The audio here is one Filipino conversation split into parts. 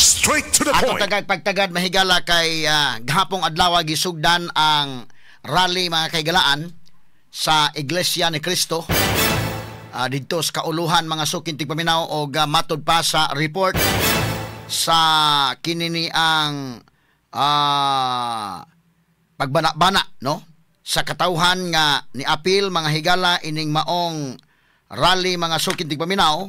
Straight to the Ato point. tagad pagtagad mahigala kay gahapong adlaw gisugdan ang rally mga kaigalaan sa Iglesia ni Cristo dito sa kauluhan mga sukin tigpaminaw o matod pa sa report sa kinini ang pagbana-bana no sa katawhan nga ni apil mga higala ining maong rally mga sukin tigpaminaw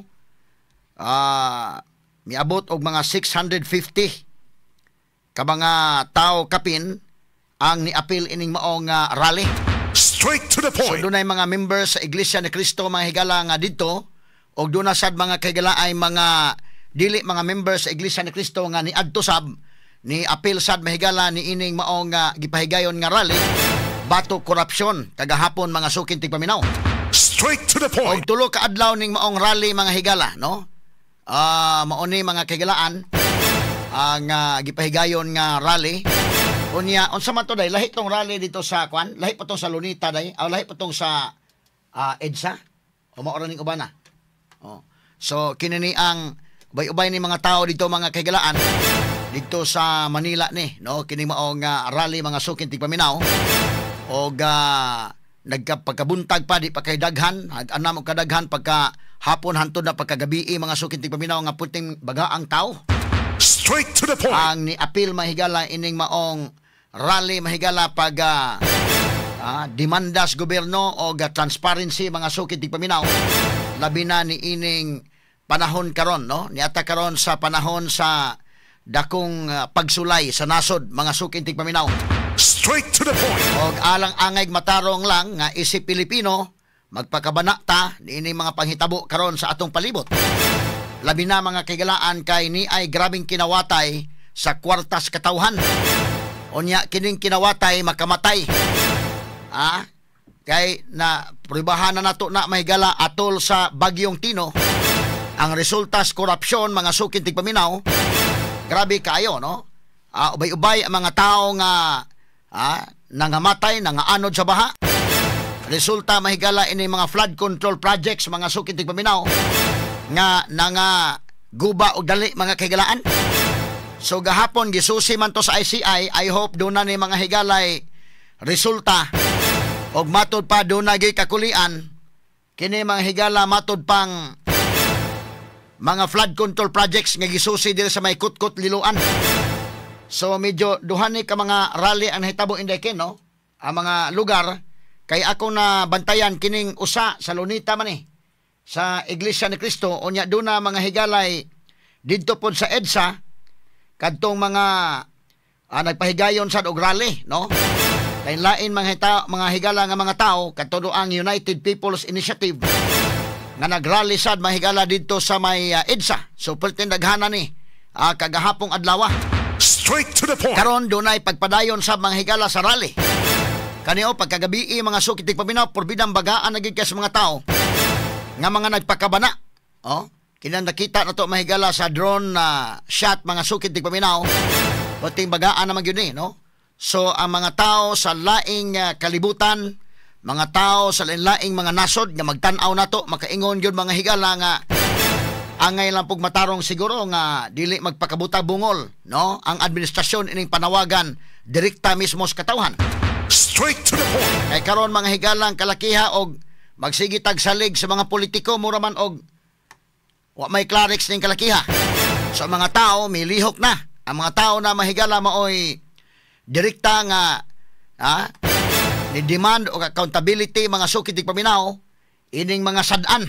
miabot og mga 650 ka mga tao kapin ang niapil ining maong rally. Straight to the So point. dunay mga members sa Iglesia ni Cristo mga higala nga dito og doon sad mga kaigala ay mga dili mga members sa Iglesia ni Cristo nga ni adto sab ni apil sad mahigala ni ining maong gipahigayon nga rally bato korupsyon kagahapon mga sukin tigpaminaw. Straight to the Og point. tulo ka adlaw ning maong rally mga higala no. Mao ni mga kaigalaan ang gipahigayon nga rally. Unya unsa man to day lahi tong rally dito sa kwan, lahi pa tong sa Lunita day, lahi pa tong sa EDSA o mao ra ning ubana. So kinini ang ubay-ubay ni mga tao dito mga kaigalaan dito sa Manila ni no kini maong rally mga sukin tigpaminaw og nagpagkabuntag pa di pa kay daghan anam og kadaghan pagka hapon hantod na pagkagabi mga sukin tigpaminaw nga puting bagaang tao. Straight to the point. Ang ni apil mahigala ining maong rally mahigala pag demandas gobyerno o transparency mga sukin tigpaminaw labi na ni ining panahon karon no niata karon sa panahon sa dakong pagsulay sa nasod mga sukin tigpaminaw. Straight to the point. Og alang angay matarong lang nga isip Pilipino magpakabana ta niining mga panghitabo karon sa atong palibot. Labi na mga kaigalaan kay ni ay grabing kinawatay sa kwartas katawhan. Unya kining kinawatay makamatay. Kay na pribahan na nato na mahigala atol sa Bagyong Tino. Ang resulta sa korupsyon mga sukin tigpaminaw. Grabe kayo no. Ubay-ubay ang mga tao nga nangamatay, nangaanod sa baha. Resulta mahigala ini mga flood control projects mga sukin tigpaminaw nga guba og dali mga kaigalaan. So gahapon gisusi man to sa ICI, I hope doon na ni mga higalay resulta og matod pa doon na kakulian kini mga higala matod pang mga flood control projects nga gisusi diri sa may kutkot liluan. So medyo duhani ka mga rally ang nahitabo indayken no ang mga lugar kay ako na bantayan kining usa sa Lunita man sa Iglesia ni Cristo unya doon na mga higalay didto pod sa EDSA kadtong mga nagpahigayon sad og rally no kay lain mga higala nga mga tao kadto ang United People's Initiative nga nagrally sad mahigala didto sa may EDSA. So pertin daghana ni kagahapong adlaw. Straight to the point. Karon dunay pagpadayon sa mga higala sa rally. Kaniyo pagkagabi mga sukit tigpaminaw porbidang bagaan nagig sa mga tao nga mga nagpakabana. Kinang nakita na to mahigala sa drone shot mga sukit tigpaminaw. Puting bagaan naman yun no. So ang mga tao sa laing kalibutan, mga tao sa laing mga nasod nga magtan-aw na to, makaingon yun mga higala nga angay lang pug matarong siguro nga dili magpakabuta bungol no ang administrasyon ining panawagan direkta mismo sa katawhan. Straight to the point. Kay karon mga higalang kalakiha og magsigi tagsalig sa mga politiko mura man og wa may clarix ning kalakiha. So mga tao milihok na. Ang mga tao na mahigala maoy direkta nga ni demand o accountability mga sukit tigpaminaw ining mga sad-an.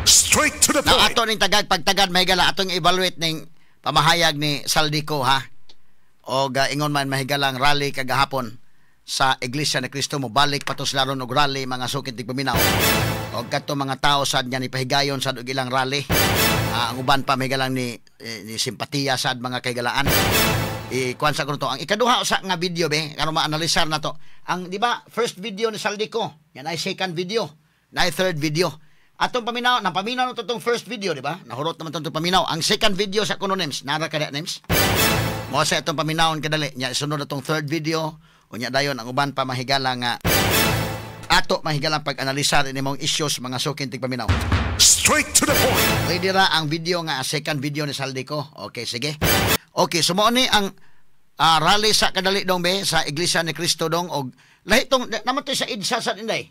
Straight to the Na point. ato ning pagtagad mahigala atong evaluate ning pamahayag ni Saldico o ingon man mahigalang rally kagahapon sa Iglesia ni Cristo mo balik patos laron og rally mga sukit tigpaminaw o kadto mga tao sad nga ni pahigayon sad og ilang rally. Ang uban pa mahigalang ni simpatiya sad mga kaigalaan. Kuan sa kuno to ang ikaduha sa nga video karon ma-analisar na to. Ang di ba first video ni Saldico, yan ay second video, na third video. Atong paminaw, napaminaw na itong first video, di ba? Nahurot naman itong paminaw. Ang second video sa kuno names, nara ka na names. Mo sa itong paminawon kadali. Nya sunod na itong third video. Unya dayon ang uban pa mahigala nga ato mahigala pag-analisar ini mong issues mga sukin tig paminaw. Straight to the point. Pwede ra ang video nga, second video ni Saldico. Okay, sige. Okay, sumuo ni ang rally sa kadali dong be, sa Iglesia ni Cristo dong, og lahi tong, naman to sa EDSA sa inday.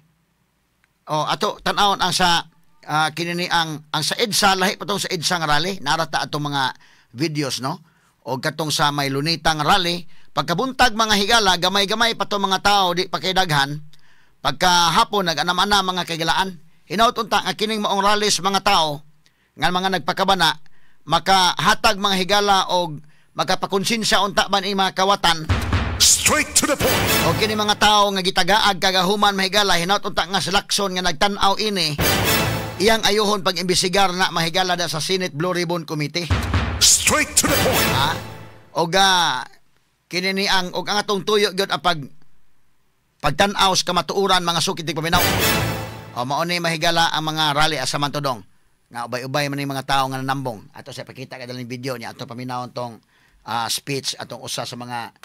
Ato, tanawon ang sa, kinini ang sa EDSA, lahi pa tong sa EDSA nga rally, narata atong mga videos, no? O katong sa may lunitang rally, pagkabuntag mga higala, gamay-gamay pa tong mga tao, di pa kay daghan, pagkahapon, nag-anam-anam mga kagilaan, hinaut unta nga kining maong rally sa mga tao, nga mga nagpakabana, makahatag mga higala o magkapakonsensya unta man mga kawatan. Straight to the point. O kini mga tao nga gitagaag kagahuman mahigala, hinaut unta nga silakson nga nagtan-aw ini, iyang ayuhon pag-imbisigar na mahigala da sa Senate Blue Ribbon Committee. Straight to the point. Og kini ni ang og ang atong tuyo gyud ang pagtan-aw sa kamatuoran mga sukit tig paminaw. Mao ni mahigala ang mga rally asaman tudong nga ubay-ubay man ni mga tao nga nanambong. Ato sa pakita kada ning video niya ato paminawon tong speech atong usa sa mga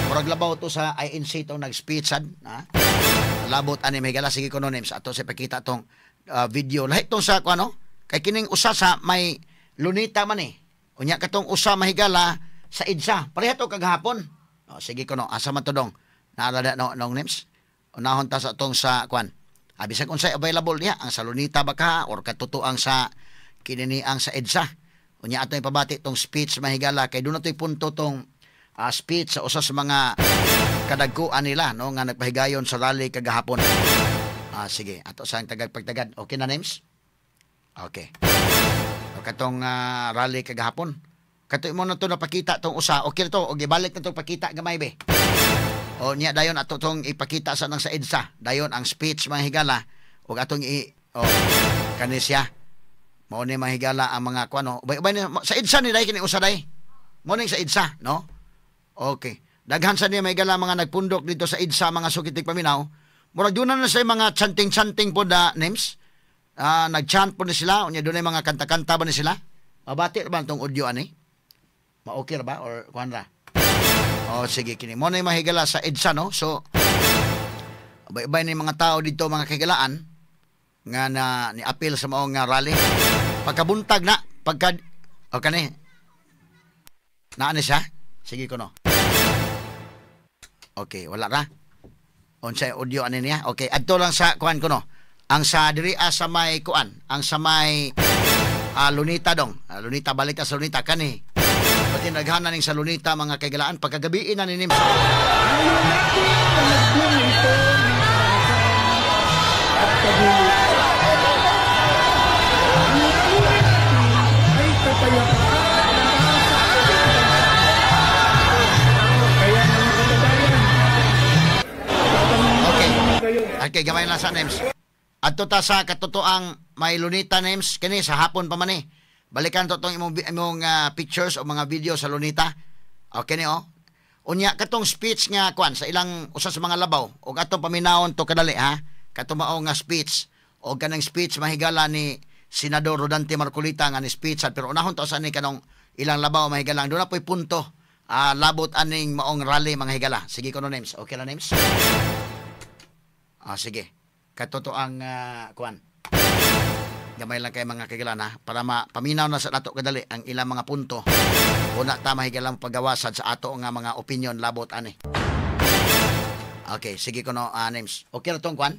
murag labaw to sa INC tong nag-speechan, labot ani mahigala, sige kuno names ato sa pakita tong video lahi tong sa kuno kay kining usa sa may lunita man unya katong usa mahigala sa EDSA pareha to kagahapon. Sige kuno asa man to dong naalala no names unahon ta sa tong sa kwan bisag unsay available niya ang sa lunita baka or katutuang sa kinini ang sa EDSA. Unya ato ipabati tong speech mahigala kay doon natoy punto tong speech sa usa sa mga kadagkuan nila no nga nagpahigayon sa rally kagahapon. Sige, ato sa tagad-pagtagad. Okay na names? Okay. O katong rally kagahapon. Kato mo na to napakita tong usa. Okay na to, og ibalik na to pakita gamay be. O niya dayon ato tong ipakita sa nang sa EDSA. Dayon ang speech mahigala og atong kanisya. Mao ni mahigala ang mga kuano. Ubay sa EDSA ni dai kini usa dai. Mao ning sa EDSA, no? Okay. Daghan sa niya mahigala mga nagpundok dito sa EDSA mga sukitig paminaw. Murag doon na sa mga chanting-chanting po da names. Nag-chant po ni sila. Unya doon mga kanta-kanta ba ni sila? Mabati ba itong audio ani? Ma-okay ba? Or kuhan ra? Sige kini. Mao ni mahigala sa EDSA, no? So, ubay-ubay ni mga tao dito mga kahigalaan nga na ni-appeal sa maong rally. Pagkabuntag na, kani, naani siya? Sige ko no. Okay, wala ra. Unsay audio ani niya? Okay, adto lang sa kuan ko no. Ang sa diri sa may kuan, ang sa may lunita dong. Lunita balik ka sa lunita kani. Pati naghanan ning sa lunita mga kaigalaan pagkagabi na ni nim. Okay, gamay na sa names. Adto ta sa katotoang may lunita names kini sa hapon pa man ni. Balikan to tong imong pictures o mga video sa lunita. Okay ni Unya katong speech nga kwan sa ilang usa sa mga labaw o atong paminawon to kadali katumao nga speech o kanang speech mahigala ni Senador Rodante Marcolita nga ni speech pero unahon to sa ni kanong ilang labaw mahigala do na poy punto labot aning maong rally mga higala. Sige kuno names. Okay na names. Sige. Katotoang kuan. Gamay lang kay mga kagilana para paminaw na sa ato kadali ang ilang mga punto. Una ta mahigalang paggawasan sa ato nga mga opinion labot ani. Okay, sige ko no names. Okay na tong kuan?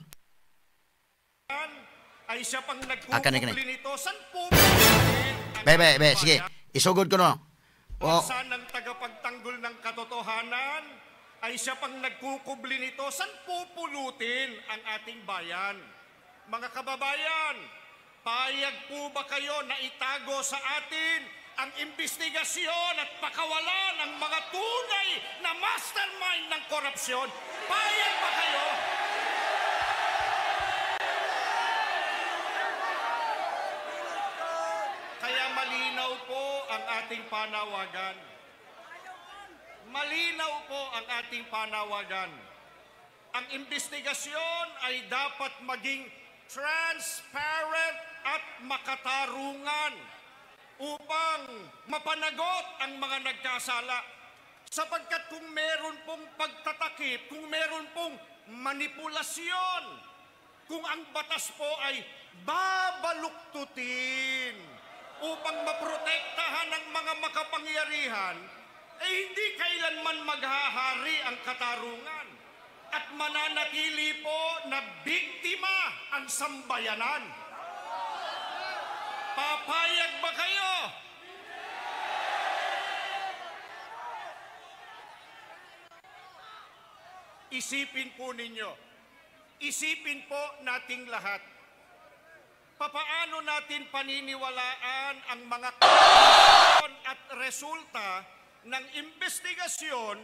Ay siya pang nagkukubli nito. San po? Be, sige. Isugod ko no. Saan ang tagapagtanggol ng katotohanan? Ay siya pang nagkukubli nito, saan pupulutin ang ating bayan? Mga kababayan, payag po ba kayo na itago sa atin ang investigasyon at pakawalan ng mga tunay na mastermind ng korupsyon? Payag ba kayo? Kaya malinaw po ang ating panawagan. Malinaw po ang ating panawagan. Ang investigasyon ay dapat maging transparent at makatarungan upang mapanagot ang mga nagkasala. Sapagkat kung meron pong pagtatakip, kung meron pong manipulasyon, kung ang batas po ay babaluktutin upang maprotektahan ng mga makapangyarihan, hindi kailanman maghahari ang katarungan at mananatili po na biktima ang sambayanan. Papayag ba kayo? Isipin po ninyo, isipin po nating lahat, papaano natin paniniwalaan ang mga at resulta ng investigasyon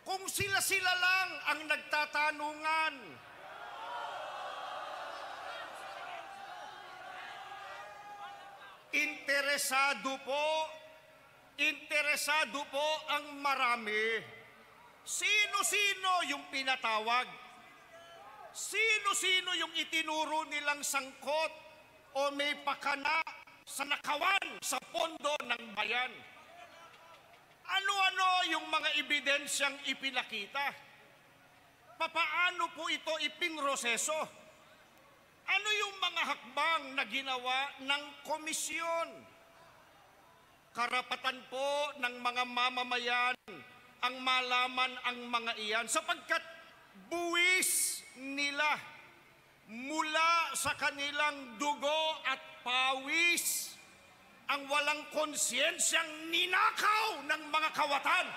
kung sila-sila lang ang nagtatanungan? Interesado po ang marami. Sino-sino yung pinatawag? Sino-sino yung itinuro nilang sangkot o may pakana sa nakawan sa pondo ng bayan? Ano-ano yung mga ebidensyang ipinakita? Papaano po ito ipinroseso? Ano yung mga hakbang na ginawa ng komisyon? Karapatan po ng mga mamamayan ang malaman ang mga iyan sapagkat buwis nila mula sa kanilang dugo at pawis ang walang konsyensiyang ninakaw ng mga kawatan.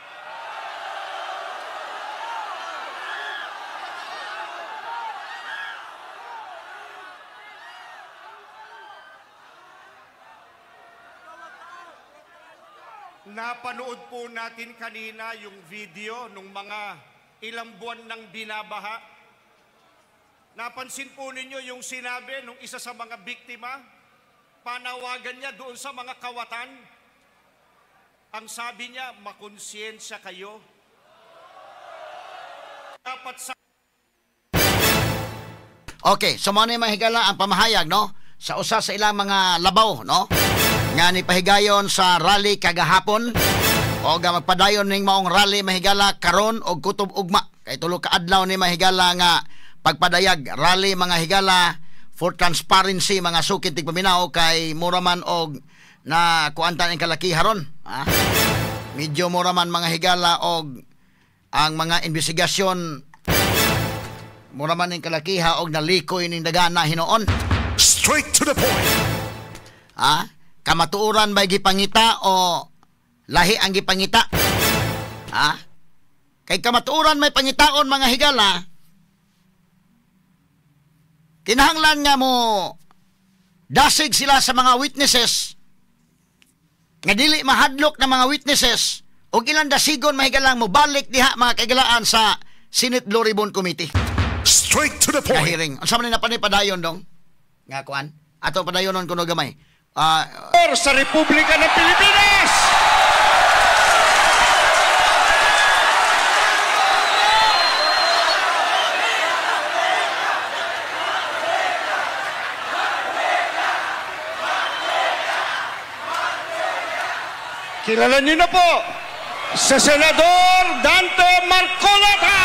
Napanood po natin kanina yung video nung mga ilang buwan ng binabaha. Napansin po ninyo yung sinabi nung isa sa mga biktima, panawagan niya doon sa mga kawatan. Ang sabi niya, makonsyensya kayo. Dapat sa... Okay, so mo ni mahigala ang pamahayag, no? Sa usa sa ilang mga labaw, no? Nga ni pahigayon sa rally kagahapon o magpadayon ning maong rally mahigala karon og kutob ugma. Kay tulo ka adlaw ni mahigala nga pagpadayag rally mga higala for transparency mga sukid tigpaminaw kay muraman og na kuantan ang kalakiharon. Medyo muraman mga higala og ang mga investigasyon muraman ning kalakiha og nalikoy ning dagana hinoon. Straight to the point. Kamatuoran ba gipangita o lahi ang gipangita? Kay kamatuoran may pangitaon mga higala, kinahanglan nga mo dasig sila sa mga witnesses nga dili mahadlok na mga witnesses o ilang dasigon mahigalang mo balik diha mga kaigalaan sa Senate Blue Ribbon Committee. Straight to the point. Hearing. Unsa man ni napanipadayon dong? Nga kuan? Ato padayonon kuno gamay. Sa Republika ng Pilipinas! Kilala niyo na po sa Senador Dante Marcoleta!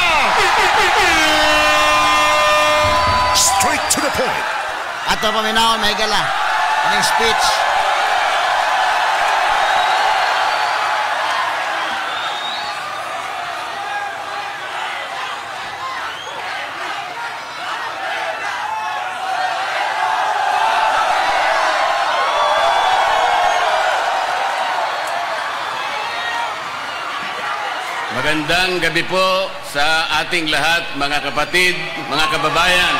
Straight to the point. Ato paminaon mahigala. Aning speech. Magandang gabi po sa ating lahat, mga kapatid, mga kababayan.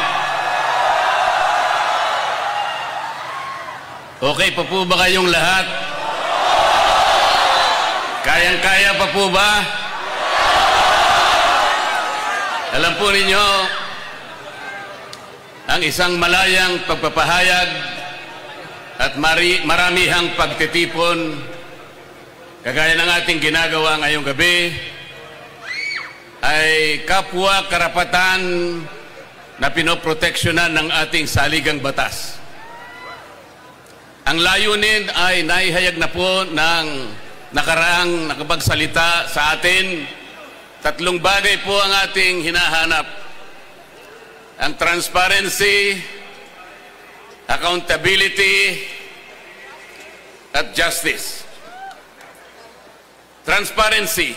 Okay pa po ba kayong lahat? Kayang-kaya pa po ba? Alam po ninyo, ang isang malayang pagpapahayag at maramihang pagtitipon, kagaya ng ating ginagawa ngayong gabi, ay kapwa karapatan na pinoproteksyonan ng ating saligang batas. Ang layunin ay naihayag na po ng nakaraang nakapagsalita sa atin. Tatlong bagay po ang ating hinahanap. Ang transparency, accountability, at justice. Transparency.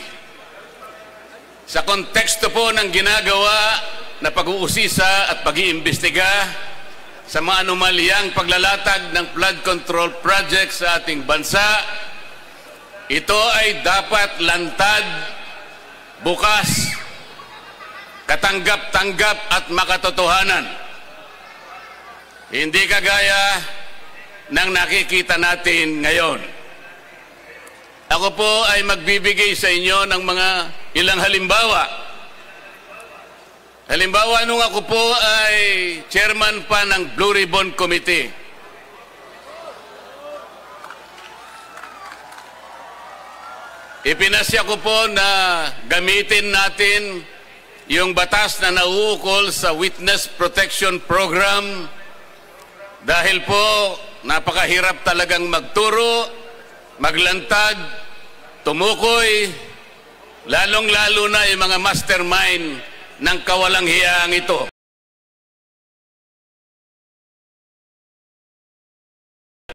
Sa konteksto po ng ginagawa na pag-uusisa at pag-iimbestiga sa mga anomalyang paglalatag ng flood control project sa ating bansa, ito ay dapat lantad, bukas, katanggap-tanggap at makatotohanan. Hindi kagaya ng nakikita natin ngayon. Ako po ay magbibigay sa inyo ng mga ilang halimbawa. Halimbawa, nung ako po ay chairman pa ng Blue Ribbon Committee. Ipinasya ko po na gamitin natin yung batas na nauukol sa Witness Protection Program dahil po napakahirap talagang magturo, maglantad, tumukoy, lalong-lalo na yung mga mastermind ng kawalang hiyang ito.